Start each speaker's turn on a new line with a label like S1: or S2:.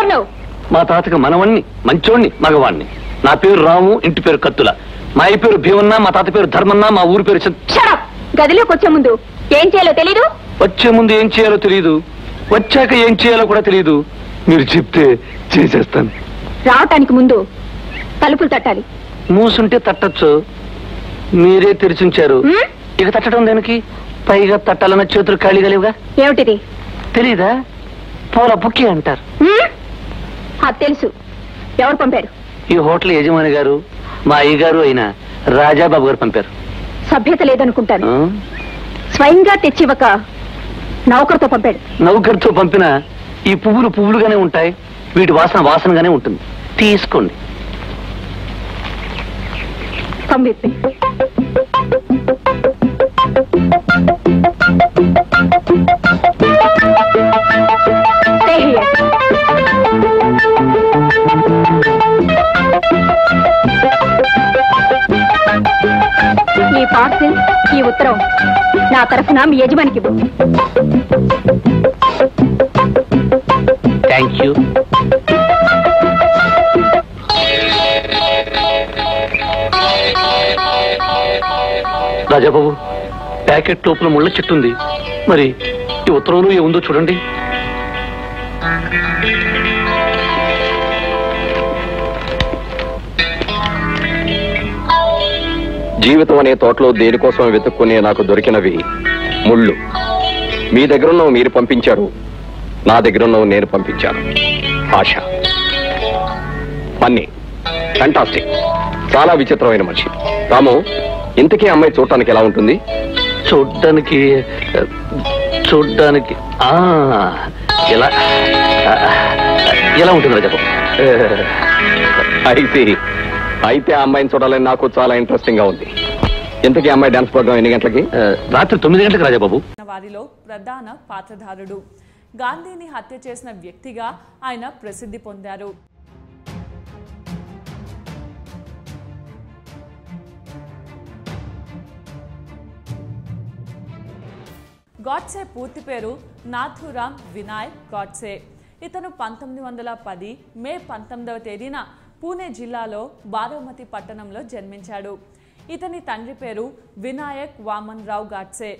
S1: నువ్వెవరు నువ్వు?
S2: మా తాతకి మనవణ్ణి, మంచోణ్ణి, మగవాణ్ణి. నా పేరు రాము, ఇంటి పేరు కత్తుల. మా అయ్య పేరు భీమన్న, మా తాత పేరు ధర్మన్న, మా ఊరి పేరు
S1: గదిలోకి వచ్చే ముందు ఏం చేయాలో తెలీదు?
S2: వచ్చే ముందు ఏం చేయాలో తెలియదు, వచ్చాక ఏం చేయాలో కూడా తెలియదు. మీరు చెప్తే చేసేస్తాను.
S1: రావటానికి ముందు తలుపులు తట్టాలి.
S2: మూసుంటే తట్టచ్చు, మీరే తెరిచుంచారు. ఇక తట్టడం దానికి? పైగా తట్టాలన్న చేతులు ఖాళీగా లేవుగా.
S1: ఏమిటిది?
S2: తెలీదా? పూల బుక్కి అంటారు.
S1: అది తెలుసు. ఎవరు పంపారు?
S2: ఈ హోటల్ యజమాని గారు, మా అయ్యగారు అయిన రాజాబాబు గారు పంపారు.
S1: సభ్యత లేదనుకుంటాను. స్వయంగా తెచ్చివ్వక నౌకర్తో పంపాడు.
S2: నౌకర్తో పంపిన ఈ పువ్వులు పువ్వులుగానే ఉంటాయి, వీటి వాసన వాసనగానే ఉంటుంది. తీసుకోండి.
S1: పంపి ఈ పార్సిల్, ఈ ఉత్తరం నా తరఫున మీ యజమానికి ఇవ్వు.
S2: Thank you. రాజాబాబు, ప్యాకెట్ లోపల ముళ్ళ చెట్టు ఉంది. మరి ఈ ఉత్తరంలో ఏముందో చూడండి.
S3: జీవితం అనే తోటలో దేనికోసం వెతుక్కునే నాకు దొరికినవి ముళ్ళు. మీ దగ్గరున్నవి మీరు పంపించారు, నా దగ్గరున్నవి నేను పంపించాను. ఆశ, ఫన్నీ, ఫ్యాంటాస్టిక్, చాలా విచిత్రమైన మనిషి. రాము, ఇంతకీ అమ్మాయి చూడటానికి ఎలా ఉంటుంది?
S2: చూడ్డానికి ఎలా ఎలా ఉంటుంది రాజాబాబు?
S3: అయితే ఆ అమ్మాయిని చూడాలని నాకు చాలా ఇంట్రెస్టింగ్ గా ఉంది. ఇంతకీ అమ్మాయి డాన్స్ ప్రోగ్రామ్ ఎన్ని గంటలకి?
S2: రాత్రి 9 గంటలకు రాజాబాబు.
S4: వారిలో ప్రధాన పాత్రధారుడు. గాంధీని హత్య చేసిన వ్యక్తిగా ఆయన ప్రసిద్ధి పొందారు. గాడ్సే పూర్తి పేరు నాథూరామ్ వినాయక్ గాడ్సే. ఇతను 1910 మే 19వ తేదీన పూణే జిల్లాలో బారామతి పట్టణంలో జన్మించాడు. ఇతని తండ్రి పేరు వినాయక్ వామన్ రావు గాడ్సే.